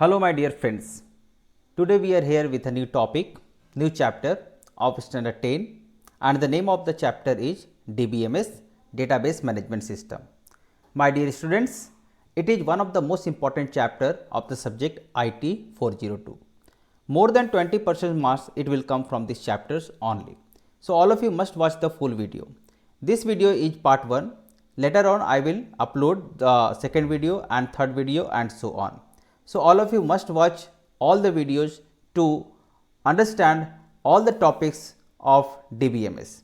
Hello my dear friends, today we are here with a new topic, new chapter of standard 10 and the name of the chapter is DBMS Database Management System. My dear students, it is one of the most important chapter of the subject IT 402. More than 20% marks it will come from these chapters only. So all of you must watch the full video. This video is part 1. Later on I will upload the second video and third video and so on. So all of you must watch all the videos to understand all the topics of DBMS.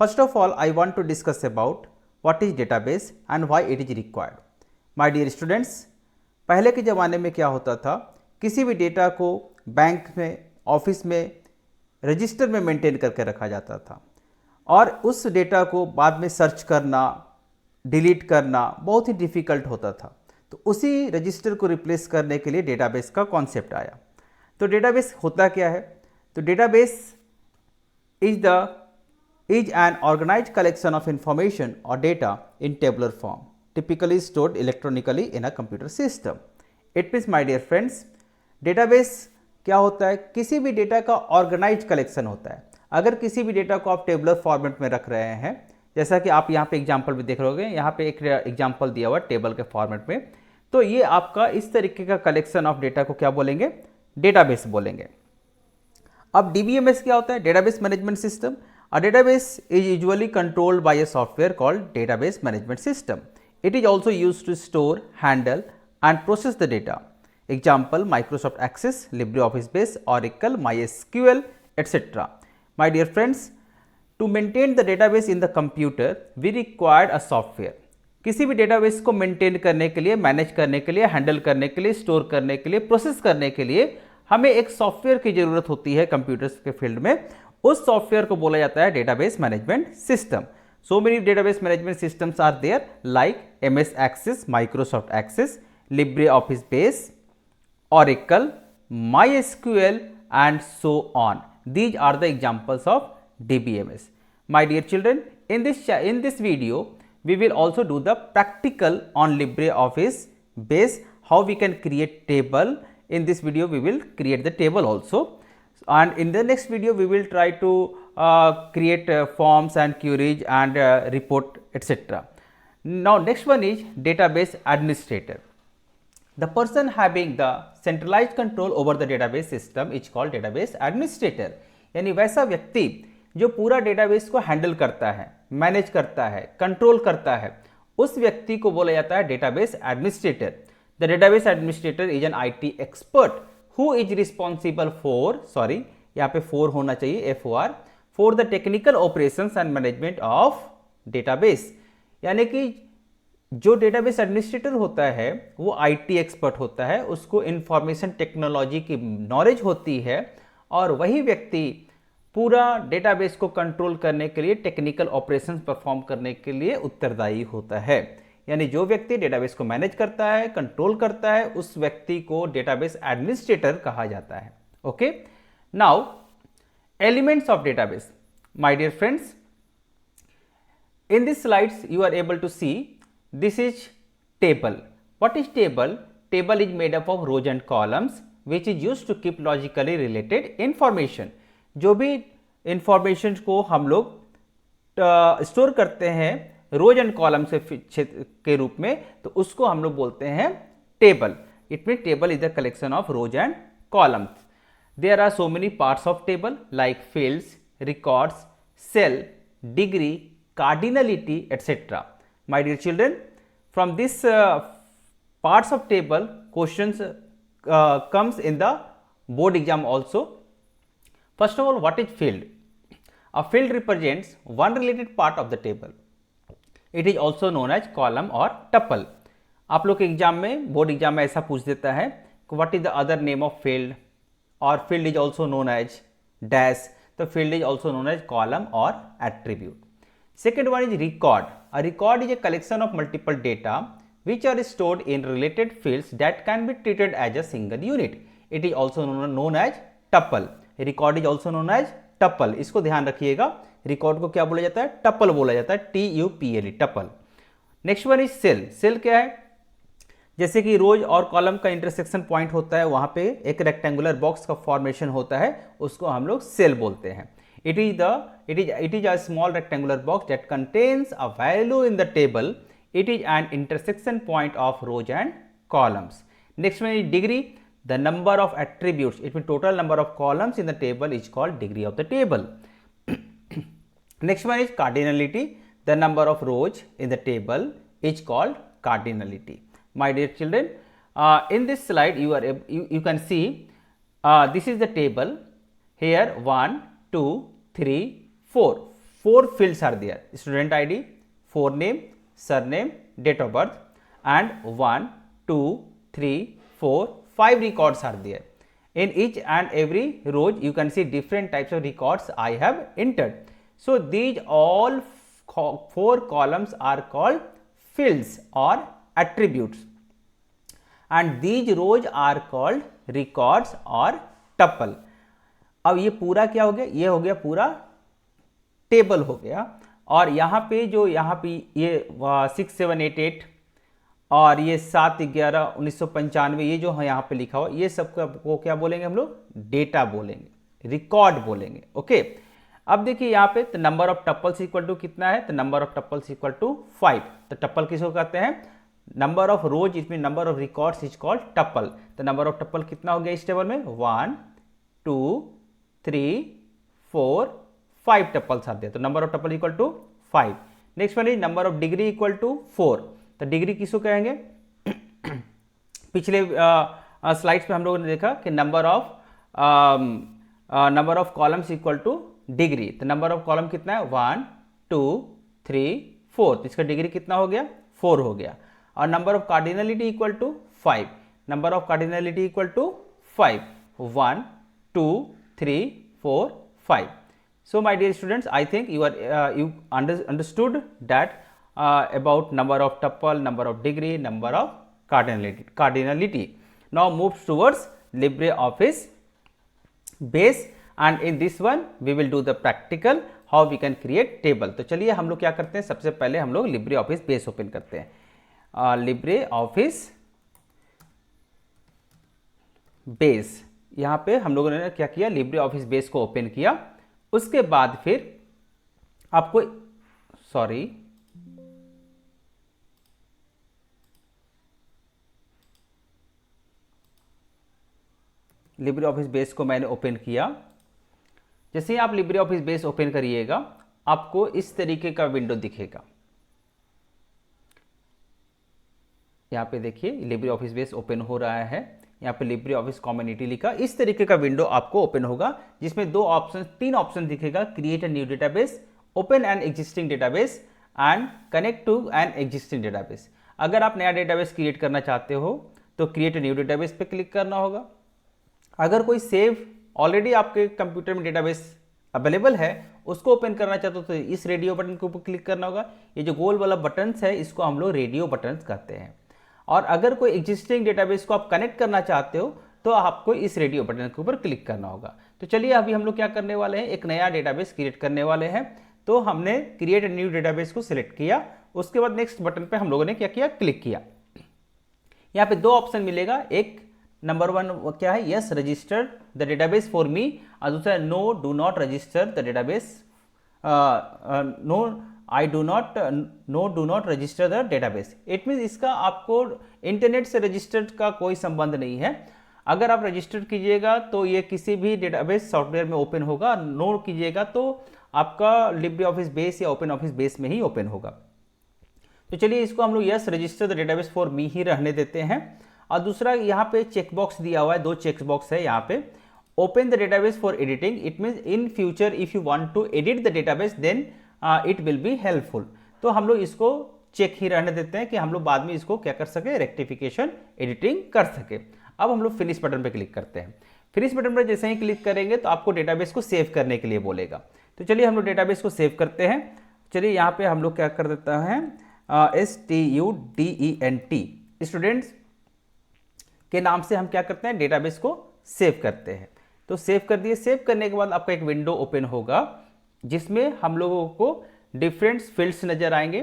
First of all, I want to discuss about what is database and why it is required. My dear students, पहले के ज़माने में क्या होता था, किसी भी data को बैंक में, ऑफिस में, रजिस्टर में मेंटेन करके रखा जाता था और उस डेटा को बाद में सर्च करना, डिलीट करना बहुत ही डिफ़िकल्ट होता था। तो उसी रजिस्टर को रिप्लेस करने के लिए डेटाबेस का कॉन्सेप्ट आया। तो डेटाबेस होता क्या है? तो database is an organised collection of information और data in tabular form, typically stored electronically in a computer system. It means my dear friends, database क्या होता है? किसी भी डेटा का ऑर्गेनाइज्ड कलेक्शन होता है। अगर किसी भी डेटा को आप टेबुलर फॉर्मेट में रख रहे हैं, जैसा कि आप यहाँ पे एग्जाम्पल भी देख रहे होंगे, यहाँ पे एक एग्जाम्पल दिया हुआ टेबल के फॉर्मेट में, तो ये आपका इस तरीके का कलेक्शन ऑफ डेटा को क्या बोलेंगे? डेटाबेस बोलेंगे। अब डीबीएमएस क्या होता है? Database management system. A database is usually controlled by a software called database management system. It is also used to store, handle and process the data. Example Microsoft Access, LibreOffice Base, Oracle, MySQL, etc. My dear friends, to maintain the database in the computer, we required a software. किसी भी database को maintain करने के लिए, manage करने के लिए, handle करने के लिए, स्टोर करने के लिए, प्रोसेस करने के लिए हमें एक सॉफ्टवेयर की जरूरत होती है कंप्यूटर्स के फील्ड में। उस सॉफ्टवेयर को बोला जाता है database management system. So many database management systems are there like MS Access, Microsoft Access, LibreOffice Base, Oracle, MySQL and so on. These are the examples of DBMS. My dear children, in this video we will also do the practical on LibreOffice Base, how we can create table. In this video we will create the table also, and in the next video we will try to create forms and queries and report, etc. Now next one is database administrator. The person having the centralized control over the database system is called database administrator. यानी वैसा व्यक्ति जो पूरा database को handle करता है, manage करता है, कंट्रोल करता है, उस व्यक्ति को बोला जाता है database administrator. The database administrator is an IT expert who is responsible for, sorry यहाँ पे फोर होना चाहिए, FOR, for the technical operations and management of database. यानी कि जो डेटाबेस एडमिनिस्ट्रेटर होता है वो IT एक्सपर्ट होता है, उसको इंफॉर्मेशन टेक्नोलॉजी की नॉलेज होती है और वही व्यक्ति पूरा डेटाबेस को कंट्रोल करने के लिए, टेक्निकल ऑपरेशंस परफॉर्म करने के लिए उत्तरदायी होता है। यानी जो व्यक्ति डेटाबेस को मैनेज करता है, कंट्रोल करता है, उस व्यक्ति को डेटाबेस एडमिनिस्ट्रेटर कहा जाता है। Okay, now elements of database. My dear friends, in this slides you are able to see this is table. What is table? Table is made up of rows and columns which is used to keep logically related information. जो भी information को हम लोग store करते हैं रोज and column से के रूप में, तो उसको हम लोग बोलते हैं table. It mean table is the collection of rows and columns. There are so many parts of table like fields, records, cell, degree, cardinality, etc. My dear children, from this parts of table questions comes in the board exam also. First of all, what is field? A field represents one related part of the table. It is also known as column or tuple. आप लोग के exam में, board exam में ऐसा पूछ देता है what is the other name of field, और field is also known as dash, तो field is also known as column or attribute. Second one is record. A record is a collection of multiple data which are stored in related fields that can be treated as a single unit. It is also known as tuple. Record is also known as tuple. इसको ध्यान रखिएगा, record को क्या बोला जाता है? Tuple बोला जाता है, TUPLE, tuple. Next one is cell. Cell क्या है? जैसे कि रोज और कॉलम का इंटरसेक्शन पॉइंट होता है, वहां पे एक रेक्टेंगुलर बॉक्स का फॉर्मेशन होता है, उसको हम लोग सेल बोलते हैं। It is a small rectangular box that contains a value in the table. It is an intersection point of rows and columns. Next one is degree. The number of attributes, it means total number of columns in the table is called degree of the table. Next one is cardinality. The number of rows in the table is called cardinality. My dear children, in this slide you can see this is the table. Here 1, 2, 3, 4. 4 fields are there. Student ID, forename, surname, date of birth, and 1, 2, 3, 4, 5 records are there. In each and every row you can see different types of records I have entered. So these all 4 columns are called fields or attributes, and these rows are called records or tuple. अब ये पूरा क्या हो गया, ये हो गया पूरा टेबल हो गया, और यहाँ पे जो यहाँ पे ये 6788 और ये 7/11/1995 ये जो है यहाँ पे लिखा हुआ, ये सब को क्या बोलेंगे हम लोग, डेटा बोलेंगे, रिकॉर्ड बोलेंगे। ओके, अब देखिए यहाँ पे तो number of tuples equal to कितना है, तो number of tuples equal to 5। तो टपल किसको कहते हैं, नंबर ऑफ रोज, इसमें number of records is called tuple. तो नंबर ऑफ टपल कितना हो गया इस टेबल में, 1, 2, 3, 4, 5 टपल्स आते हैं, तो number of tuple equal to 5। Next one is number of degree equal to 4। तो डिग्री किसको कहेंगे, पिछले स्लाइड्स पे हम लोगों ने देखा कि number of columns equal two degree. तो नंबर ऑफ कॉलम कितना है, 1, 2, 3, 4, तो इसका डिग्री कितना हो गया, 4 हो गया। और number of cardinality equal to 5, number of cardinality equal to 5, 1, 2, 3, 4, 5। So my dear students, I think you understood that about number of tuple, number of degree, number of cardinality. Now move towards LibreOffice base, and in this one we will do the practical how we can create table. तो चलिए हम लोग क्या करते हैं, सबसे पहले हम लोग LibreOffice base ओपन करते हैं। LibreOffice base, यहाँ पे हम लोगों ने क्या किया, LibreOffice base को ओपन किया। उसके बाद फिर आपको LibreOffice बेस को मैंने ओपन किया। जैसे ही आप LibreOffice बेस ओपन करिएगा, आपको इस तरीके का विंडो दिखेगा। यहाँ पे देखिए LibreOffice बेस ओपन हो रहा है, यहाँ पे LibreOffice कम्युनिटी लिखा, इस तरीके का विंडो आपको ओपन होगा, जिसमें तीन ऑप्शन दिखेगा, create a new database, open an existing database and connect to an existing database. अगर आप नया डेटाबेस क्रिएट करना चाहते हो तो क्रिएट अ न्यू डेटाबेस पे क्लिक करना होगा। अगर कोई सेव ऑलरेडी आपके कंप्यूटर में डेटाबेस अवेलेबल है, उसको ओपन करना चाहते हो तो इस रेडियो बटन के ऊपर क्लिक करना होगा। ये जो गोल वाला बटन्स है, इसको हम लोग रेडियो बटन्स कहते हैं। और अगर कोई एग्जिस्टिंग डेटाबेस को आप कनेक्ट करना चाहते हो तो आपको इस रेडियो बटन के ऊपर क्लिक करना होगा। तो चलिए अभी हम लोग क्या करने वाले हैं, एक नया डेटाबेस क्रिएट करने वाले हैं। तो हमने क्रिएट अ न्यू डेटाबेस को सिलेक्ट किया, उसके बाद नेक्स्ट बटन पे हम लोगों ने क्या किया, क्लिक किया। यहाँ पे दो ऑप्शन मिलेगा, एक नंबर 1 क्या है, yes register the database for me, और दूसरा no do not register the database, do not register the database. It means इसका आपको इंटरनेट से रजिस्टर्ड का कोई संबंध नहीं है। अगर आप रजिस्टर कीजिएगा तो ये किसी भी डेटाबेस सॉफ्टवेयर में ओपन होगा, नो कीजिएगा तो आपका LibreOffice बेस या OpenOffice बेस में ही ओपन होगा। तो चलिए इसको हम लोग yes register the database for me ही रहने देते हैं। और दूसरा यहाँ पे चेकबॉक्स दिया हुआ है, 2 चेकबॉक्स है यहाँ पे, open the database for editing, it means in future if you want to edit the database then it will be helpful. तो हम लोग इसको चेक ही रहने देते हैं कि हम लोग बाद में इसको क्या कर सके, रेक्टिफिकेशन एडिटिंग कर सके। अब हम लोग फिनिश बटन पे क्लिक करते हैं। फिनिश बटन पर जैसे ही क्लिक करेंगे तो आपको डेटाबेस को सेव करने के लिए बोलेगा। तो चलिए हम लोग डेटाबेस को सेव करते हैं। चलिए यहाँ पे हम लोग क्या कर देते हैं, STUDENT स्टूडेंट्स के नाम से हम क्या करते हैं, डेटाबेस को सेव करते हैं। तो सेव कर दिए। सेव करने के बाद आपका एक विंडो ओपन होगा, जिसमें हम लोगों को डिफरेंट फील्ड्स नजर आएंगे।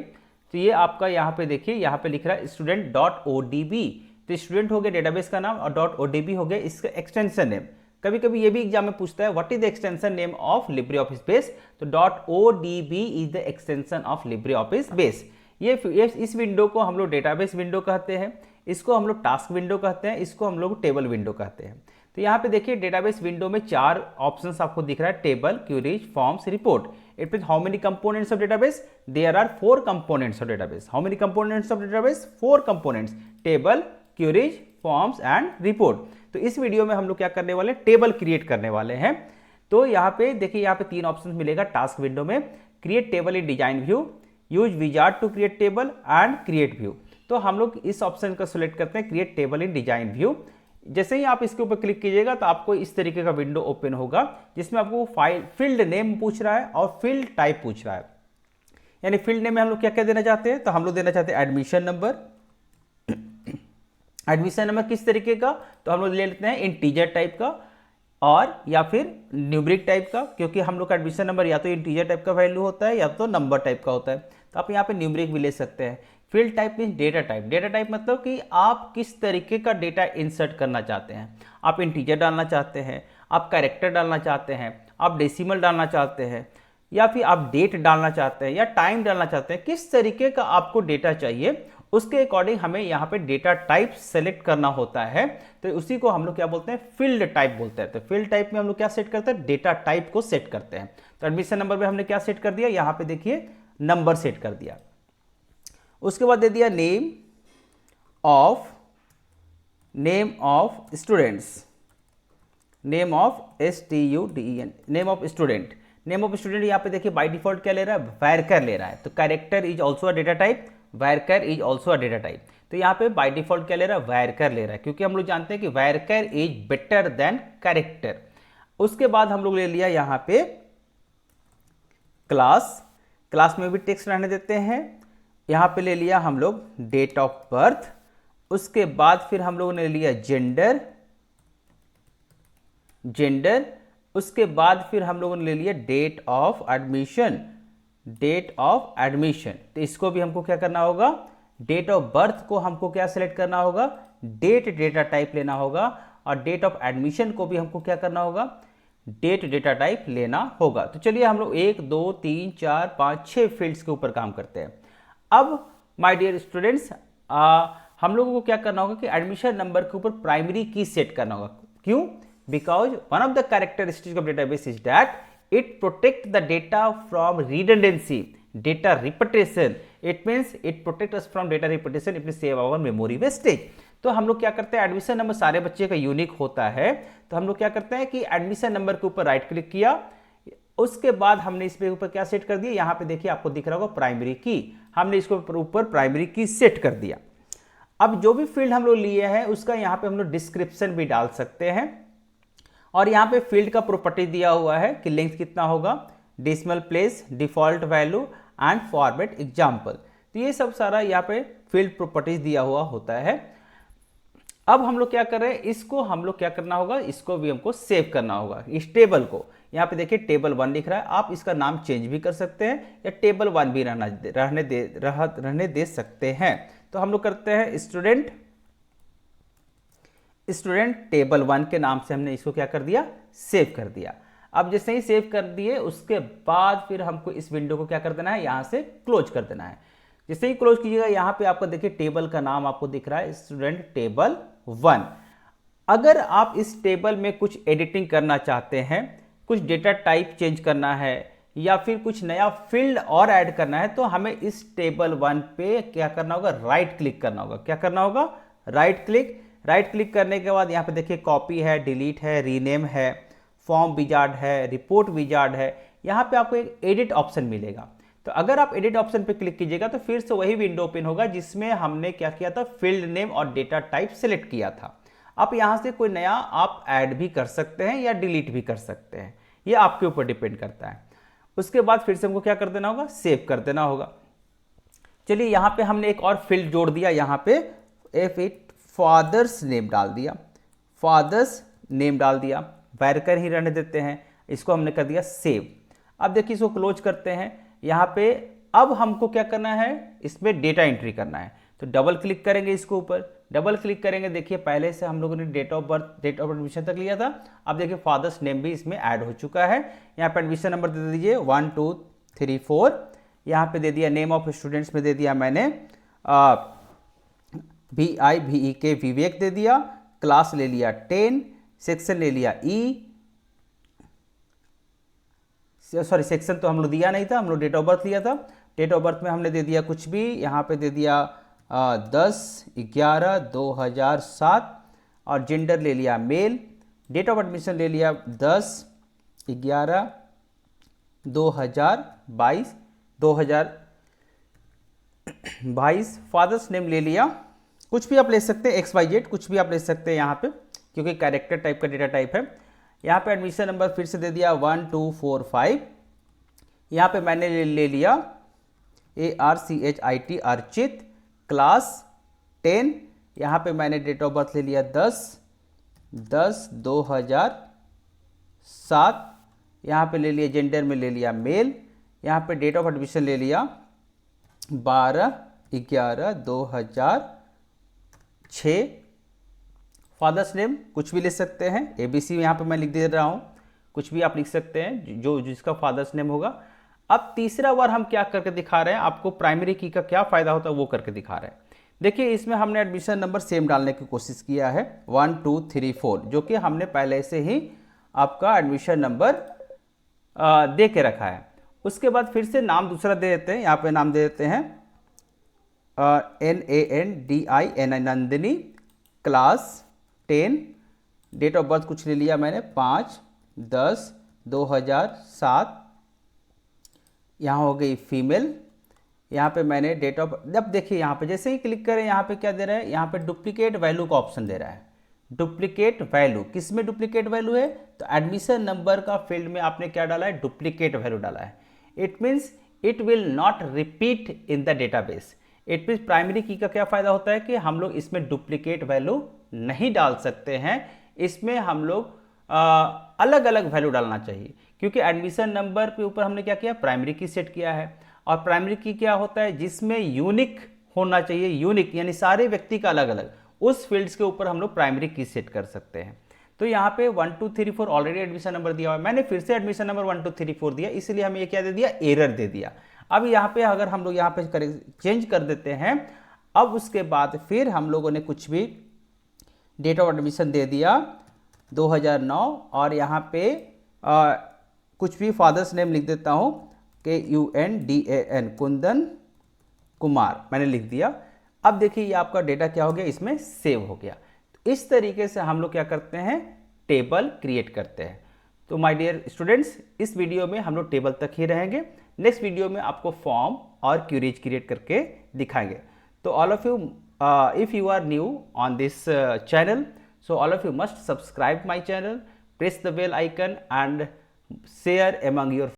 तो ये आपका यहाँ पे देखिए, यहाँ पे लिख रहा है स्टूडेंट डॉट ODB। तो स्टूडेंट हो गया डेटाबेस का नाम और डॉट ODB हो गया इसका एक्सटेंशन नेम। कभी कभी ये भी एग्जाम में पूछता है what is the extension name of LibreOffice base, तो dot ODB is the extension of LibreOffice base. ये इस विंडो को हम लोग डेटाबेस विंडो कहते हैं, इसको हम लोग टास्क विंडो कहते हैं, इसको हम लोग टेबल विंडो कहते हैं। तो यहाँ पे देखिए डेटाबेस विंडो में 4 ऑप्शंस आपको दिख रहा है, table, queries, forms, report. It means how many components of database, there are 4 components of database. How many components of database, 4 components, table, queries, forms and report. तो इस वीडियो में हम लोग क्या करने वाले हैं, टेबल क्रिएट करने वाले हैं। तो यहाँ पे देखिए, यहाँ पे 3 ऑप्शन मिलेगा टास्क विंडो में, create table in design view, use wizard to create table and create view. तो हम लोग इस ऑप्शन का सिलेक्ट करते हैं, create table in design view. जैसे ही आप इसके ऊपर क्लिक कीजिएगा तो आपको इस तरीके का विंडो ओपन होगा, जिसमें आपको फाइल फील्ड नेम पूछ रहा है और फील्ड टाइप पूछ रहा है। यानी फील्ड नेम में हम लोग क्या क्या देना चाहते हैं, तो हम लोग देना चाहते हैं एडमिशन नंबर। एडमिशन नंबर किस तरीके का, तो हम लोग ले लेते हैं इंटीजर टाइप का और या फिर न्यूमरिक टाइप का, क्योंकि हम लोग का एडमिशन नंबर या तो इंटीजर टाइप का वैल्यू होता है या तो नंबर टाइप का होता है। तो आप यहाँ पे न्यूमरिक भी ले सकते हैं। Field type means data type. Data type मतलब कि आप किस तरीके का डेटा इंसर्ट करना चाहते हैं। आप इंटीजर डालना चाहते हैं, आप कैरेक्टर डालना चाहते हैं, आप डेसिमल डालना चाहते हैं, या फिर आप डेट डालना चाहते हैं या टाइम डालना चाहते हैं। किस तरीके का आपको डेटा चाहिए उसके अकॉर्डिंग हमें यहाँ पे डेटा टाइप सेलेक्ट करना होता है। तो उसी को हम लोग क्या बोलते हैं, फील्ड टाइप बोलते हैं। तो फील्ड टाइप में हम लोग क्या सेट करते हैं, डेटा टाइप को सेट करते हैं। तो एडमिशन नंबर में हमने क्या सेट कर दिया, यहाँ पे देखिए नंबर सेट कर दिया। उसके बाद दे दिया name of students, name of STUDENT, name of student. Name of student यहाँ पे देखिए बाय डिफॉल्ट क्या ले रहा है, वैरकर ले रहा है। तो character is also a data type, varchar is also a data type. तो यहाँ पे बाय डिफॉल्ट क्या ले रहा है, वैरकर ले रहा है, क्योंकि हम लोग जानते हैं कि वैरकर इज बेटर देन कैरेक्टर। उसके बाद हम लोग ले लिया यहाँ पे क्लास, क्लास में भी टेक्स्ट रहने देते हैं। यहाँ पे ले लिया हम लोग डेट ऑफ बर्थ। उसके बाद फिर हम लोगों ने लिया जेंडर, उसके बाद फिर हम लोगों ने ले लिया डेट ऑफ एडमिशन, तो इसको भी हमको क्या करना होगा, डेट ऑफ बर्थ को हमको क्या सिलेक्ट करना होगा, डेट डेटा टाइप लेना होगा, और डेट ऑफ एडमिशन को भी हमको क्या करना होगा, डेट डेटा टाइप लेना होगा। तो चलिए हम लोग 1 2 3 4 5 6 फील्ड्स के ऊपर काम करते हैं। अब माय डियर स्टूडेंट्स, हम लोगों को क्या करना होगा कि एडमिशन नंबर के ऊपर प्राइमरी की सेट करना होगा। क्यों, because one of the characteristics of database is that it protect the data from redundancy, data repetition. It means it protect us from data repetition, it will save our memory wastage. तो हम लोग क्या करते हैं, admission number सारे बच्चे का unique होता है। तो हम लोग क्या करते हैं कि एडमिशन नंबर के ऊपर राइट क्लिक किया, उसके बाद हमने इस पे ऊपर क्या सेट कर दिया, यहाँ पे देखिए आपको दिख रहा होगा प्राइमरी की, हमने इसको ऊपर प्राइमरी की सेट कर दिया। अब जो भी फील्ड हम लोग लिए हैं उसका यहाँ पे हम लोग डिस्क्रिप्शन भी डाल सकते हैं, और यहाँ पे फील्ड का प्रॉपर्टी दिया हुआ है कि लेंथ कितना होगा, decimal place, default value and format example. तो ये सब सारा यहाँ पे फील्ड प्रॉपर्टीज दिया हुआ होता है। अब हम लोग क्या कर रहे हैं, इसको हम लोग क्या करना होगा, इसको भी हमको सेव करना होगा। इस टेबल को यहाँ पे देखिए टेबल 1 लिख रहा है, आप इसका नाम चेंज भी कर सकते हैं या टेबल 1 भी रहने दे सकते हैं। तो हम लोग करते हैं स्टूडेंट टेबल 1 के नाम से हमने इसको क्या कर दिया, सेव कर दिया। अब जैसे ही सेव कर दिए उसके बाद फिर हमको इस विंडो को क्या कर देना है, यहाँ से क्लोज कर देना है। जैसे ही क्लोज कीजिएगा यहाँ पे आपको देखिए टेबल का नाम आपको दिख रहा है स्टूडेंट टेबल 1। अगर आप इस टेबल में कुछ एडिटिंग करना चाहते हैं, कुछ डेटा टाइप चेंज करना है या फिर कुछ नया फील्ड और ऐड करना है, तो हमें इस टेबल 1 पे क्या करना होगा, राइट क्लिक करना होगा। क्या करना होगा, राइट क्लिक करने के बाद यहाँ पे देखिए कॉपी है, डिलीट है, रीनेम है, फॉर्म विजार्ड है, रिपोर्ट विजार्ड है। यहाँ पे आपको एक एडिट ऑप्शन मिलेगा। तो अगर आप एडिट ऑप्शन पे क्लिक कीजिएगा तो फिर से वही विंडो ओपन होगा जिसमें हमने क्या किया था, फील्ड नेम और डेटा टाइप सेलेक्ट किया था। आप यहाँ से कोई नया आप ऐड भी कर सकते हैं या डिलीट भी कर सकते हैं, ये आपके ऊपर डिपेंड करता है। उसके बाद फिर से हमको क्या कर देना होगा, सेव कर देना होगा। चलिए यहाँ पे हमने एक और फील्ड जोड़ दिया, यहाँ पे F8 फादर्स नेम डाल दिया, वैरकर ही रहने देते हैं, इसको हमने कर दिया सेव। अब देखिए इसको क्लोज करते हैं। यहाँ पे अब हमको क्या करना है, इसमें डेटा एंट्री करना है। तो डबल क्लिक करेंगे इसके ऊपर, डबल क्लिक करेंगे, देखिए पहले से हम लोगों ने date of birth, date of admission तक लिया था। अब देखिए फादर्स नेम भी इसमें ऐड हो चुका है। यहाँ पे एडमिशन नंबर दे दीजिए 1 2 3 4। यहाँ पे दे दिया नेम ऑफ स्टूडेंट्स में दे दिया मैंने VIVEK विवेक दे दिया, क्लास ले लिया 10, सेक्शन ले लिया सॉरी सेक्शन तो हम लोग दिया नहीं था, हम लोग डेट ऑफ बर्थ लिया था। डेट ऑफ बर्थ में हमने दे दिया कुछ भी, यहाँ पे दे दिया 10/11/2007 और जेंडर ले लिया मेल। डेट ऑफ एडमिशन ले लिया 10/11/2022। फादर्स नेम ले लिया, कुछ भी आप ले सकते हैं, XYZ कुछ भी आप ले सकते हैं यहाँ पे, क्योंकि कैरेक्टर टाइप का डेटा टाइप है। यहाँ पे एडमिशन नंबर फिर से दे दिया 1 2 4 5। यहाँ पे मैंने ले लिया ARCHIT अर्चित, क्लास 10। यहाँ पे मैंने डेट ऑफ बर्थ ले लिया 10/10/2007। यहाँ पे ले लिया जेंडर में ले लिया मेल। यहाँ पे डेट ऑफ एडमिशन ले लिया 12/11/2006। फादर्स नेम कुछ भी ले सकते हैं, ABC यहाँ पे मैं लिख दे रहा हूँ, कुछ भी आप लिख सकते हैं जो जिसका फादर्स नेम होगा। अब तीसरा बार हम क्या करके दिखा रहे हैं, आपको प्राइमरी की का क्या फायदा होता है वो करके दिखा रहे हैं। देखिए इसमें हमने एडमिशन नंबर सेम डालने की कोशिश किया है 1 2 3 4, जो कि हमने पहले से ही आपका एडमिशन नंबर दे के रखा है। उसके बाद फिर से नाम दूसरा दे देते हैं, यहाँ पे नाम दे देते हैं NANDI Nandini, class 10। Date of birth कुछ ले लिया मैंने 5/10/2007। यहाँ हो गई फीमेल। यहाँ पे मैंने डेट ऑफ, जब देखिए यहाँ पे जैसे ही क्लिक करें यहाँ पे क्या दे रहा है, यहाँ पे डुप्लीकेट वैल्यू का ऑप्शन दे रहा है। डुप्लीकेट वैल्यू, किस में डुप्लीकेट वैल्यू है, तो एडमिशन नंबर का फील्ड में आपने क्या डाला है, डुप्लीकेट वैल्यू डाला है। It means it will not repeat in the database. It means primary की का क्या फायदा होता है कि हम लोग इसमें डुप्लीकेट वैल्यू नहीं डाल सकते हैं, इसमें हम लोग अलग अलग वैल्यू डालना चाहिए, क्योंकि एडमिशन नंबर के ऊपर हमने क्या किया, प्राइमरी की सेट किया है। और प्राइमरी की क्या होता है, जिसमें यूनिक होना चाहिए, यूनिक यानी सारे व्यक्ति का अलग अलग, उस फील्ड्स के ऊपर हम लोग प्राइमरी की सेट कर सकते हैं। तो यहाँ पे 1 2 3 4 ऑलरेडी एडमिशन नंबर दिया हुआ है, मैंने फिर से एडमिशन नंबर 1 2 3 4 दिया, इसलिए हमें ये क्या दे दिया, एरर दे दिया। अब यहाँ पे अगर हम लोग यहाँ पे चेंज कर देते हैं, अब उसके बाद फिर हम लोगों ने कुछ भी डेट ऑफ एडमिशन दे दिया 2009, और यहाँ पे कुछ भी फादर्स नेम लिख देता हूँ KUNDAN कुंदन कुमार मैंने लिख दिया। अब देखिए ये आपका डेटा क्या हो गया, इसमें सेव हो गया। तो इस तरीके से हम लोग क्या करते हैं, टेबल क्रिएट करते हैं। तो माय डियर स्टूडेंट्स, इस वीडियो में हम लोग टेबल तक ही रहेंगे। नेक्स्ट वीडियो में आपको फॉर्म और क्यूरीज क्रिएट करके दिखाएंगे। तो all of you, if you are new on this channel, so all of you must subscribe my channel, press the bell icon and share among your